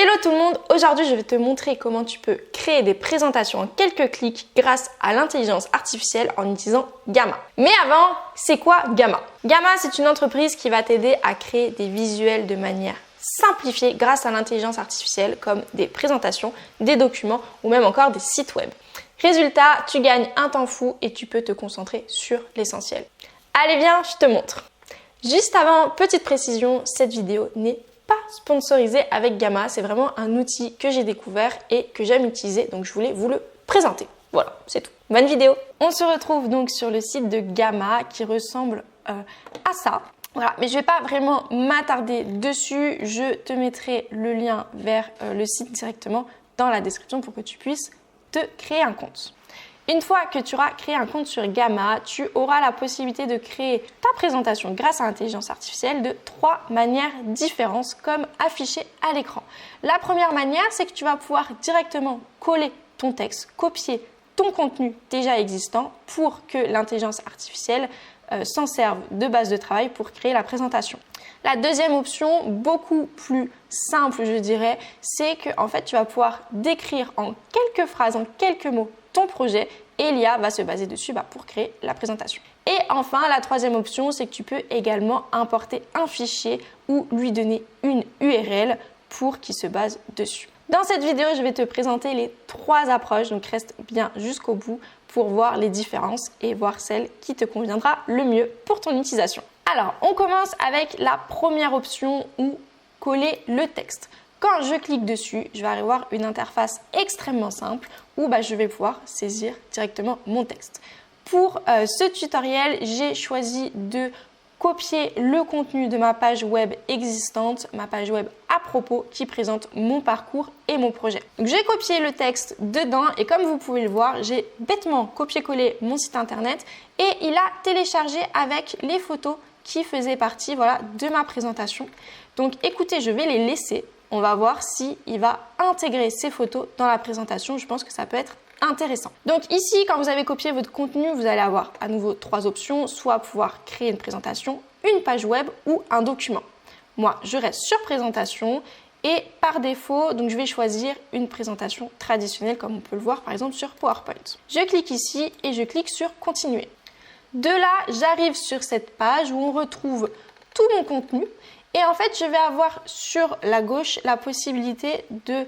Hello tout le monde, aujourd'hui je vais te montrer comment tu peux créer des présentations en quelques clics grâce à l'intelligence artificielle en utilisant Gamma. Mais avant, c'est quoi Gamma? Gamma, c'est une entreprise qui va t'aider à créer des visuels de manière simplifiée grâce à l'intelligence artificielle comme des présentations, des documents ou même encore des sites web. Résultat, tu gagnes un temps fou et tu peux te concentrer sur l'essentiel. Allez viens, je te montre. Juste avant, petite précision, cette vidéo n'est pas sponsorisé avec Gamma, c'est vraiment un outil que j'ai découvert et que j'aime utiliser, donc je voulais vous le présenter. Voilà, c'est tout. Bonne vidéo. On se retrouve donc sur le site de Gamma qui ressemble à ça. Voilà, mais je vais pas vraiment m'attarder dessus, je te mettrai le lien vers le site directement dans la description pour que tu puisses te créer un compte. Une fois que tu auras créé un compte sur Gamma, tu auras la possibilité de créer ta présentation grâce à l'intelligence artificielle de 3 manières différentes comme affiché à l'écran. La première manière, c'est que tu vas pouvoir directement coller ton texte, copier ton contenu déjà existant pour que l'intelligence artificielle s'en serve de base de travail pour créer la présentation. La deuxième option, beaucoup plus simple je dirais, c'est que en fait tu vas pouvoir décrire en quelques phrases, en quelques mots ton projet et l'IA va se baser dessus pour créer la présentation. Et enfin, la troisième option, c'est que tu peux également importer un fichier ou lui donner une URL pour qu'il se base dessus. Dans cette vidéo, je vais te présenter les 3 approches, donc reste bien jusqu'au bout pour voir les différences et voir celle qui te conviendra le mieux pour ton utilisation. Alors, on commence avec la première option ou coller le texte. Quand je clique dessus, je vais avoir une interface extrêmement simple où je vais pouvoir saisir directement mon texte. Pour ce tutoriel, j'ai choisi de copier le contenu de ma page web existante, ma page web à propos qui présente mon parcours et mon projet. Donc j'ai copié le texte dedans et comme vous pouvez le voir, j'ai bêtement copié-collé mon site internet et il a téléchargé avec les photos qui faisaient partie de ma présentation. Donc écoutez, je vais les laisser. On va voir s'il va intégrer ces photos dans la présentation. Je pense que ça peut être intéressant. Donc ici, quand vous avez copié votre contenu, vous allez avoir à nouveau 3 options, soit pouvoir créer une présentation, une page web ou un document. Moi, je reste sur présentation et par défaut, donc je vais choisir une présentation traditionnelle comme on peut le voir par exemple sur PowerPoint. Je clique ici et je clique sur continuer. De là, j'arrive sur cette page où on retrouve tout mon contenu. Et en fait, je vais avoir sur la gauche la possibilité de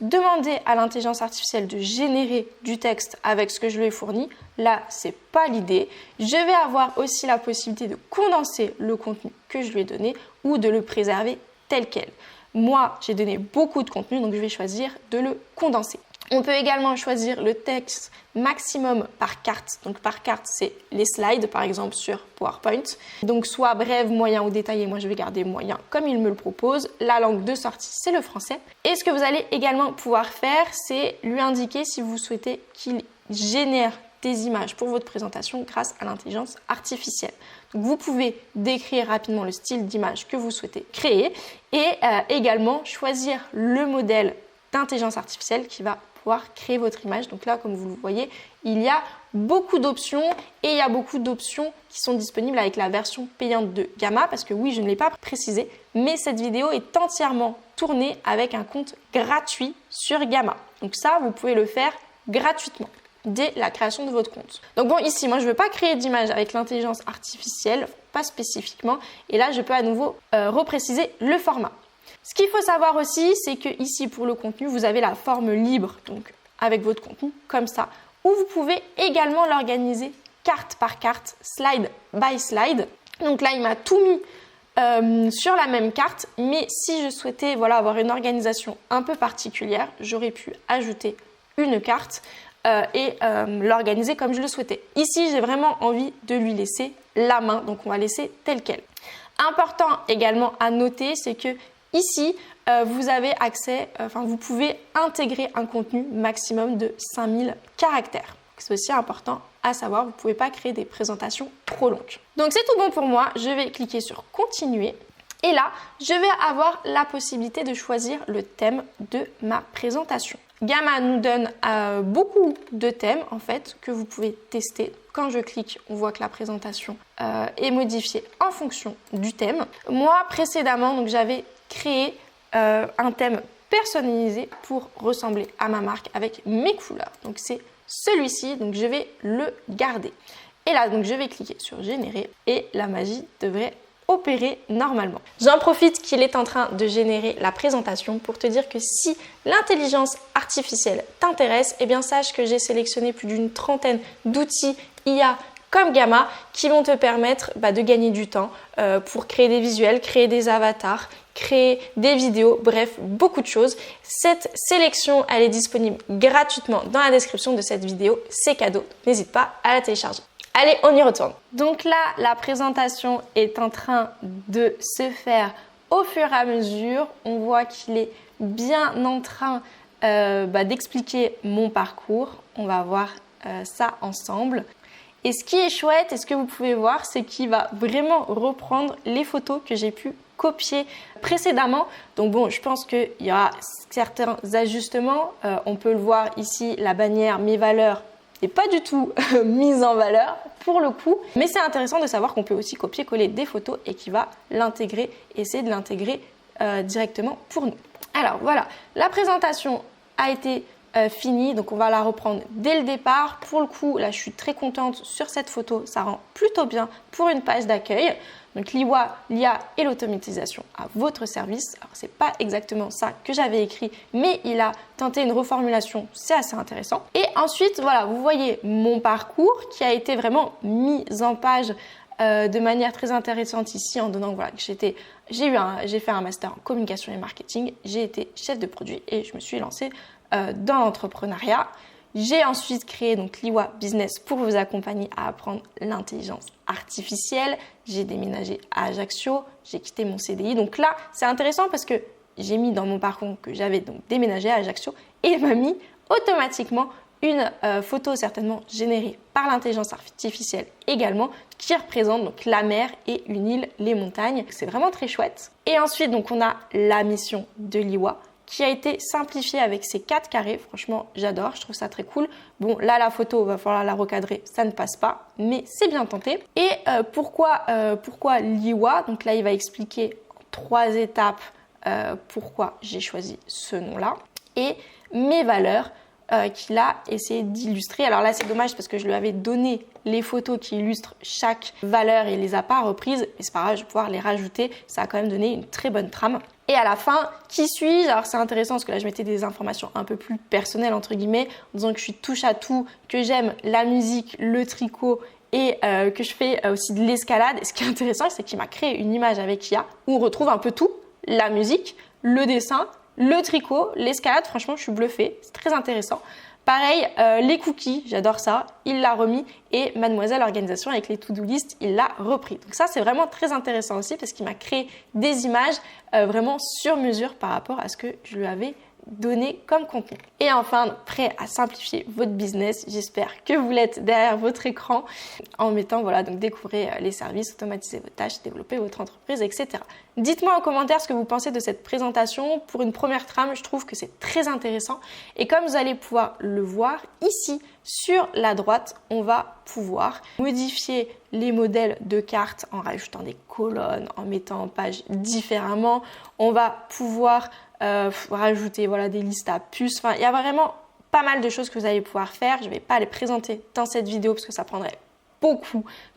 demander à l'intelligence artificielle de générer du texte avec ce que je lui ai fourni. Là, c'est pas l'idée. Je vais avoir aussi la possibilité de condenser le contenu que je lui ai donné ou de le préserver tel quel. Moi, j'ai donné beaucoup de contenu, donc je vais choisir de le condenser. On peut également choisir le texte maximum par carte. Donc par carte, c'est les slides par exemple sur PowerPoint. Donc soit bref, moyen ou détaillé. Moi, je vais garder moyen comme il me le propose. La langue de sortie, c'est le français. Et ce que vous allez également pouvoir faire, c'est lui indiquer si vous souhaitez qu'il génère des images pour votre présentation grâce à l'intelligence artificielle. Donc vous pouvez décrire rapidement le style d'image que vous souhaitez créer et également choisir le modèle d'intelligence artificielle qui va créer votre image. Donc là, comme vous le voyez, il y a beaucoup d'options et il y a beaucoup d'options qui sont disponibles avec la version payante de Gamma parce que oui, je ne l'ai pas précisé, mais cette vidéo est entièrement tournée avec un compte gratuit sur Gamma. Donc ça, vous pouvez le faire gratuitement dès la création de votre compte. Donc bon, ici, moi, je ne veux pas créer d'image avec l'intelligence artificielle, pas spécifiquement, et là, je peux à nouveau repréciser le format. Ce qu'il faut savoir aussi, c'est que ici pour le contenu, vous avez la forme libre, donc avec votre contenu comme ça, où vous pouvez également l'organiser carte par carte, slide by slide. Donc là, il m'a tout mis sur la même carte, mais si je souhaitais avoir une organisation un peu particulière, j'aurais pu ajouter une carte et l'organiser comme je le souhaitais. Ici, j'ai vraiment envie de lui laisser la main, donc on va laisser tel quel. Important également à noter, c'est que ici, vous avez accès, vous pouvez intégrer un contenu maximum de 5000 caractères. C'est aussi important à savoir, vous ne pouvez pas créer des présentations trop longues. Donc c'est tout bon pour moi, je vais cliquer sur continuer et là, je vais avoir la possibilité de choisir le thème de ma présentation. Gamma nous donne beaucoup de thèmes en fait que vous pouvez tester. Quand je clique, on voit que la présentation est modifiée en fonction du thème. Moi précédemment, donc j'avais créé un thème personnalisé pour ressembler à ma marque avec mes couleurs. Donc c'est celui-ci, donc je vais le garder. Et là, donc je vais cliquer sur générer et la magie devrait opérer normalement. J'en profite qu'il est en train de générer la présentation pour te dire que si l'intelligence artificielle t'intéresse, eh bien sache que j'ai sélectionné plus d'une trentaine d'outils IA comme Gamma qui vont te permettre de gagner du temps pour créer des visuels, créer des avatars, créer des vidéos, bref, beaucoup de choses. Cette sélection, elle est disponible gratuitement dans la description de cette vidéo. C'est cadeau, n'hésite pas à la télécharger. Allez, on y retourne. Donc là, la présentation est en train de se faire au fur et à mesure. On voit qu'il est bien en train d'expliquer mon parcours. On va voir ça ensemble. Et ce qui est chouette, et ce que vous pouvez voir, c'est qu'il va vraiment reprendre les photos que j'ai pu copier précédemment. Donc bon, je pense qu'il y aura certains ajustements. On peut le voir ici, la bannière « Mes valeurs » n'est pas du tout mise en valeur pour le coup. Mais c'est intéressant de savoir qu'on peut aussi copier-coller des photos et qu'il va l'intégrer, essayer de l'intégrer directement pour nous. Alors voilà, la présentation a été finie, donc on va la reprendre dès le départ. Pour le coup, là je suis très contente sur cette photo, ça rend plutôt bien pour une page d'accueil. Donc l'IA et l'automatisation à votre service. Alors c'est pas exactement ça que j'avais écrit, mais il a tenté une reformulation, c'est assez intéressant. Et ensuite, voilà, vous voyez mon parcours qui a été vraiment mis en page de manière très intéressante ici en donnant voilà, que j'ai fait un master en communication et marketing, j'ai été chef de produit et je me suis lancée dans l'entrepreneuriat. J'ai ensuite créé donc l'IWA Business pour vous accompagner à apprendre l'intelligence artificielle. J'ai déménagé à Ajaccio, j'ai quitté mon CDI. Donc là, c'est intéressant parce que j'ai mis dans mon parcours que j'avais donc déménagé à Ajaccio et il m'a mis automatiquement une photo certainement générée par l'intelligence artificielle également qui représente donc la mer et une île, les montagnes. C'est vraiment très chouette. Et ensuite, donc on a la mission de l'IWA qui a été simplifiée avec ces 4 carrés. Franchement, j'adore, je trouve ça très cool. Bon, là, la photo, va falloir la recadrer, ça ne passe pas, mais c'est bien tenté. Et pourquoi l'IWA? Donc là, il va expliquer en 3 étapes pourquoi j'ai choisi ce nom-là. Et mes valeurs qu'il a essayé d'illustrer. Alors là, c'est dommage parce que je lui avais donné les photos qui illustrent chaque valeur et il les a pas reprises. Mais c'est pas grave, je vais pouvoir les rajouter. Ça a quand même donné une très bonne trame. Et à la fin, qui suis-je? Alors c'est intéressant parce que là, je mettais des informations un peu plus personnelles, entre guillemets, en disant que je suis touche à tout, que j'aime la musique, le tricot et que je fais aussi de l'escalade. Et ce qui est intéressant, c'est qu'il m'a créé une image avec IA où on retrouve un peu tout, la musique, le dessin, le tricot, l'escalade. Franchement, je suis bluffée, c'est très intéressant. Pareil, les cookies, j'adore ça, il l'a remis et Mademoiselle Organisation avec les to-do list, il l'a repris. Donc ça, c'est vraiment très intéressant aussi parce qu'il m'a créé des images vraiment sur mesure par rapport à ce que je lui avais donné comme contenu. Et enfin, prêt à simplifier votre business, j'espère que vous l'êtes derrière votre écran en mettant, voilà, donc découvrir les services, automatiser vos tâches, développer votre entreprise, etc. Dites-moi en commentaire ce que vous pensez de cette présentation. Pour une première trame, je trouve que c'est très intéressant. Et comme vous allez pouvoir le voir ici, sur la droite, on va pouvoir modifier les modèles de cartes en rajoutant des colonnes, en mettant en page différemment. On va pouvoir rajouter voilà, des listes à puces. Enfin, il y a vraiment pas mal de choses que vous allez pouvoir faire. Je ne vais pas les présenter dans cette vidéo parce que ça prendrait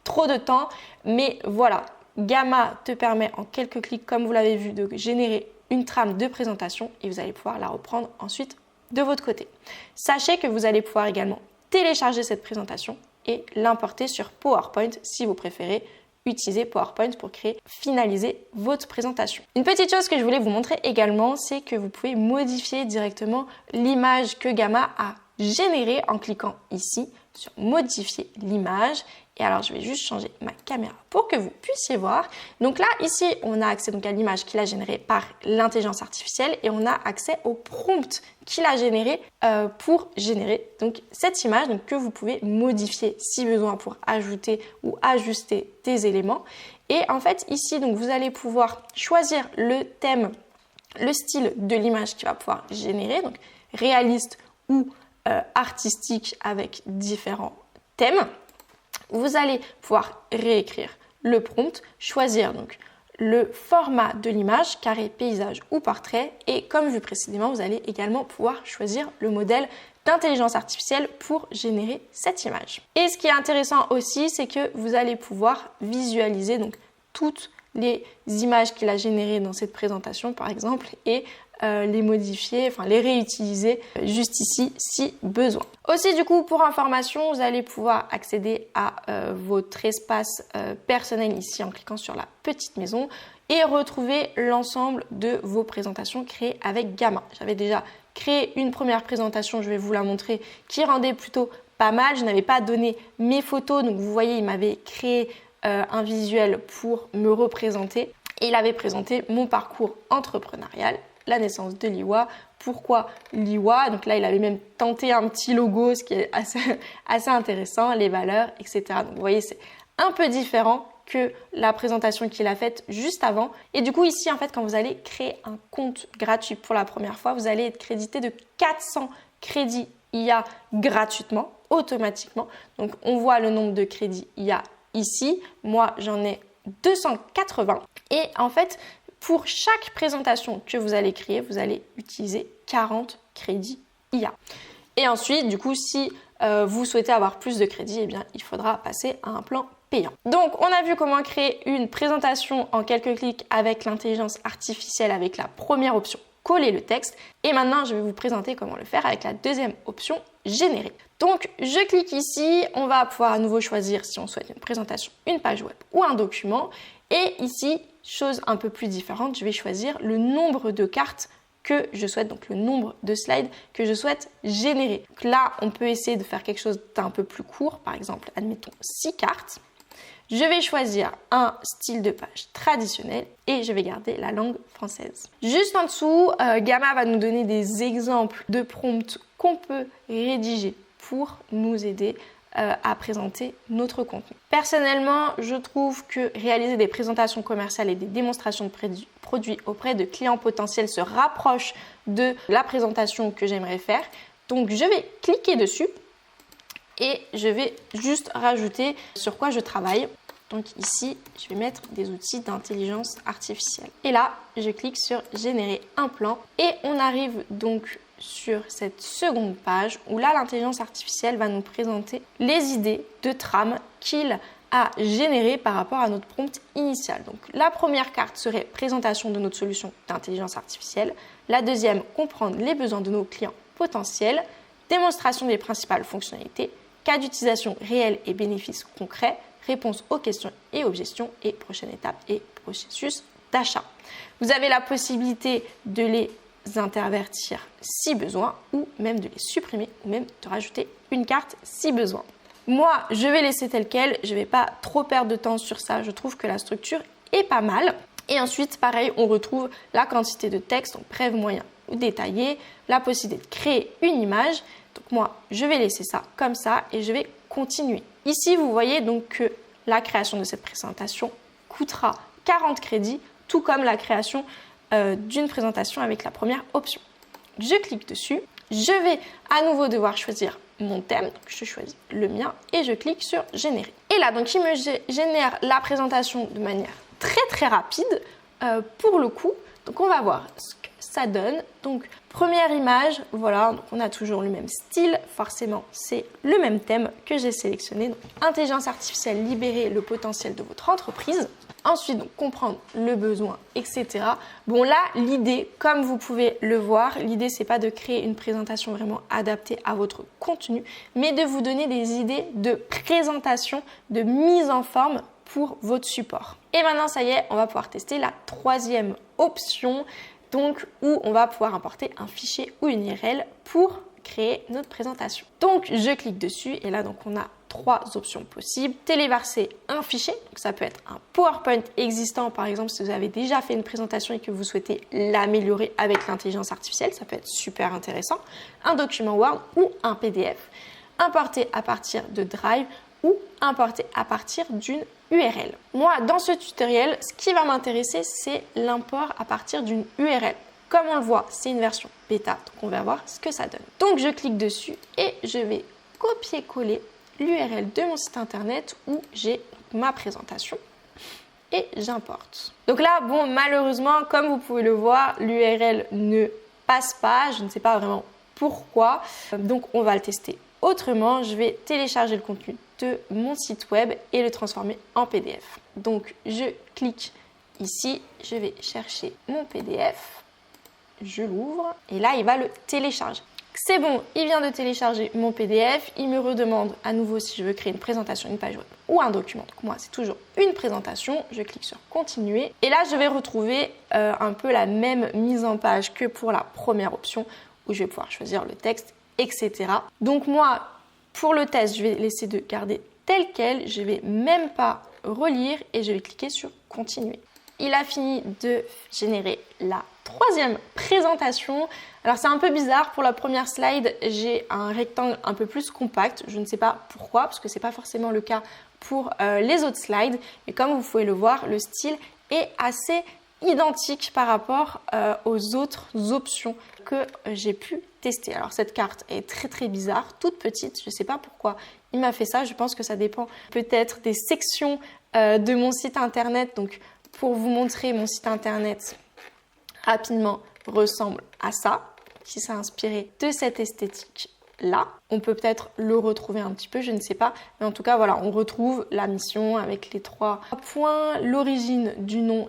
trop de temps. Mais voilà, Gamma te permet en quelques clics, comme vous l'avez vu, de générer une trame de présentation et vous allez pouvoir la reprendre ensuite de votre côté. Sachez que vous allez pouvoir également télécharger cette présentation et l'importer sur PowerPoint si vous préférez utiliser PowerPoint pour finaliser votre présentation. Une petite chose que je voulais vous montrer également, c'est que vous pouvez modifier directement l'image que Gamma a générée en cliquant ici sur modifier l'image. Et alors, je vais juste changer ma caméra pour que vous puissiez voir. Donc là, ici, on a accès donc à l'image qu'il a générée par l'intelligence artificielle et on a accès au prompt qu'il a généré pour générer donc cette image donc, que vous pouvez modifier si besoin pour ajouter ou ajuster des éléments. Et en fait, ici, donc, vous allez pouvoir choisir le thème, le style de l'image qu'il va pouvoir générer, donc réaliste ou artistique avec différents thèmes. Vous allez pouvoir réécrire le prompt, choisir donc le format de l'image, carré, paysage ou portrait. Et comme vu précédemment, vous allez également pouvoir choisir le modèle d'intelligence artificielle pour générer cette image. Et ce qui est intéressant aussi, c'est que vous allez pouvoir visualiser donc toutes les images qu'il a générées dans cette présentation par exemple et les modifier, enfin les réutiliser juste ici si besoin. Aussi du coup pour information, vous allez pouvoir accéder à votre espace personnel ici en cliquant sur la petite maison et retrouver l'ensemble de vos présentations créées avec Gamma. J'avais déjà créé une première présentation, je vais vous la montrer, qui rendait plutôt pas mal. Je n'avais pas donné mes photos, donc vous voyez il m'avait créé un visuel pour me représenter et il avait présenté mon parcours entrepreneurial, la naissance de Liwa, pourquoi Liwa, donc là il avait même tenté un petit logo, ce qui est assez intéressant, les valeurs, etc. Donc vous voyez c'est un peu différent que la présentation qu'il a faite juste avant. Et du coup ici en fait quand vous allez créer un compte gratuit pour la première fois, vous allez être crédité de 400 crédits IA gratuitement, automatiquement. Donc on voit le nombre de crédits IA ici, moi j'en ai 280 et en fait pour chaque présentation que vous allez créer, vous allez utiliser 40 crédits IA. Et ensuite, du coup, si vous souhaitez avoir plus de crédits, eh bien, il faudra passer à un plan payant. Donc, on a vu comment créer une présentation en quelques clics avec l'intelligence artificielle avec la première option, coller le texte. Et maintenant, je vais vous présenter comment le faire avec la deuxième option, générer. Donc, je clique ici, on va pouvoir à nouveau choisir si on souhaite une présentation, une page web ou un document. Et ici, chose un peu plus différente, je vais choisir le nombre de cartes que je souhaite, donc le nombre de slides que je souhaite générer. Donc là, on peut essayer de faire quelque chose d'un peu plus court, par exemple, admettons 6 cartes. Je vais choisir un style de page traditionnel et je vais garder la langue française. Juste en dessous, Gamma va nous donner des exemples de prompts qu'on peut rédiger pour nous aider à présenter notre contenu. Personnellement, je trouve que réaliser des présentations commerciales et des démonstrations de produits auprès de clients potentiels se rapproche de la présentation que j'aimerais faire. Donc, je vais cliquer dessus et je vais juste rajouter sur quoi je travaille. Donc ici, je vais mettre des outils d'intelligence artificielle. Et là, je clique sur générer un plan et on arrive donc sur cette seconde page où là, l'intelligence artificielle va nous présenter les idées de trame qu'il a générées par rapport à notre prompt initial. Donc la première carte serait présentation de notre solution d'intelligence artificielle. La deuxième, comprendre les besoins de nos clients potentiels. Démonstration des principales fonctionnalités. Cas d'utilisation réels et bénéfices concrets. Réponse aux questions et objections et prochaine étape et processus d'achat. Vous avez la possibilité de les intervertir si besoin ou même de les supprimer ou même de rajouter une carte si besoin. Moi, je vais laisser tel quel, je ne vais pas trop perdre de temps sur ça, je trouve que la structure est pas mal. Et ensuite, pareil, on retrouve la quantité de texte, donc bref, moyen ou détaillé, la possibilité de créer une image. Donc moi, je vais laisser ça comme ça et je vais continuer. Ici, vous voyez donc que la création de cette présentation coûtera 40 crédits, tout comme la création d'une présentation avec la première option. Je clique dessus, je vais à nouveau devoir choisir mon thème, donc je choisis le mien et je clique sur générer. Et là, donc il me génère la présentation de manière très rapide pour le coup. Donc on va voir ce que ça donne. Donc première image, voilà, donc on a toujours le même style, forcément c'est le même thème que j'ai sélectionné. Donc, intelligence artificielle, libérer le potentiel de votre entreprise. Ensuite, donc, comprendre le besoin, etc. Bon là, l'idée, comme vous pouvez le voir, l'idée c'est pas de créer une présentation vraiment adaptée à votre contenu, mais de vous donner des idées de présentation, de mise en forme pour votre support. Et maintenant, ça y est, on va pouvoir tester la troisième option, donc où on va pouvoir importer un fichier ou une URL pour créer notre présentation. Donc, je clique dessus et là, donc, on a 3 options possibles. Téléverser un fichier, donc ça peut être un PowerPoint existant, par exemple, si vous avez déjà fait une présentation et que vous souhaitez l'améliorer avec l'intelligence artificielle, ça peut être super intéressant. Un document Word ou un PDF. Importer à partir de Drive ou importer à partir d'une URL. Moi, dans ce tutoriel, ce qui va m'intéresser, c'est l'import à partir d'une URL. Comme on le voit, c'est une version bêta, donc on va voir ce que ça donne. Donc, je clique dessus et je vais copier-coller l'URL de mon site internet où j'ai ma présentation. et j'importe. Donc là, bon, malheureusement, comme vous pouvez le voir, l'URL ne passe pas. Je ne sais pas vraiment pourquoi. Donc on va le tester autrement. Je vais télécharger le contenu de mon site web et le transformer en PDF. Donc je clique ici, je vais chercher mon PDF, je l'ouvre et là il va le télécharger. C'est bon, il vient de télécharger mon PDF, il me redemande à nouveau si je veux créer une présentation, une page web ou un document. Donc moi c'est toujours une présentation, je clique sur continuer et là je vais retrouver un peu la même mise en page que pour la première option où je vais pouvoir choisir le texte, etc. Donc moi pour le test je vais laisser de garder tel quel, je vais même pas relire et je vais cliquer sur continuer. Il a fini de générer la troisième présentation. Alors c'est un peu bizarre, pour la première slide, j'ai un rectangle un peu plus compact. Je ne sais pas pourquoi, parce que ce n'est pas forcément le cas pour les autres slides. Mais comme vous pouvez le voir, le style est assez identique par rapport aux autres options que j'ai pu tester. Alors cette carte est très très bizarre, toute petite. Je ne sais pas pourquoi il m'a fait ça. Je pense que ça dépend peut-être des sections de mon site internet. Donc pour vous montrer, mon site internet rapidement ressemble à ça, qui s'est inspiré de cette esthétique-là. On peut peut-être le retrouver un petit peu, je ne sais pas. Mais en tout cas, voilà, on retrouve la mission avec les 3 points, l'origine du nom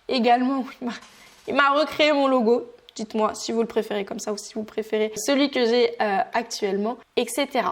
également. Il m'a recréé mon logo. Dites-moi si vous le préférez comme ça ou si vous préférez celui que j'ai actuellement, etc.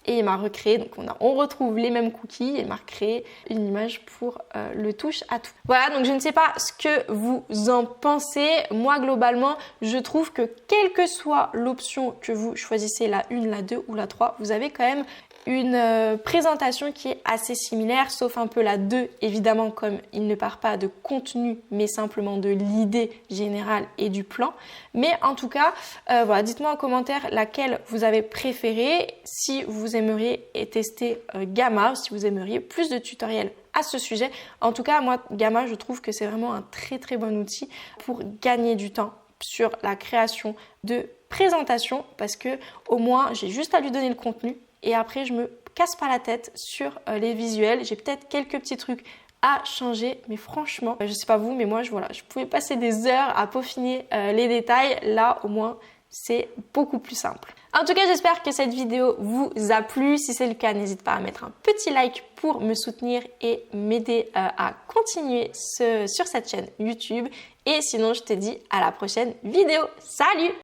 Et il m'a recréé, donc on retrouve les mêmes cookies, et il m'a recréé une image pour le touche à tout. Voilà, donc je ne sais pas ce que vous en pensez. Moi, globalement, je trouve que quelle que soit l'option que vous choisissez, la 1, la 2 ou la 3, vous avez quand même une présentation qui est assez similaire, sauf un peu la 2, évidemment, comme il ne part pas de contenu, mais simplement de l'idée générale et du plan. Mais en tout cas, voilà, dites-moi en commentaire laquelle vous avez préféré, si vous aimeriez tester Gamma, ou si vous aimeriez plus de tutoriels à ce sujet. En tout cas, moi, Gamma, je trouve que c'est vraiment un très très bon outil pour gagner du temps sur la création de présentations, parce que au moins, j'ai juste à lui donner le contenu. Et après, je me casse pas la tête sur les visuels. J'ai peut-être quelques petits trucs à changer, mais franchement, je sais pas vous, mais moi, je pouvais passer des heures à peaufiner les détails. Là, au moins, c'est beaucoup plus simple. En tout cas, j'espère que cette vidéo vous a plu. Si c'est le cas, n'hésite pas à mettre un petit like pour me soutenir et m'aider à continuer sur cette chaîne YouTube. Et sinon, je te dis à la prochaine vidéo. Salut!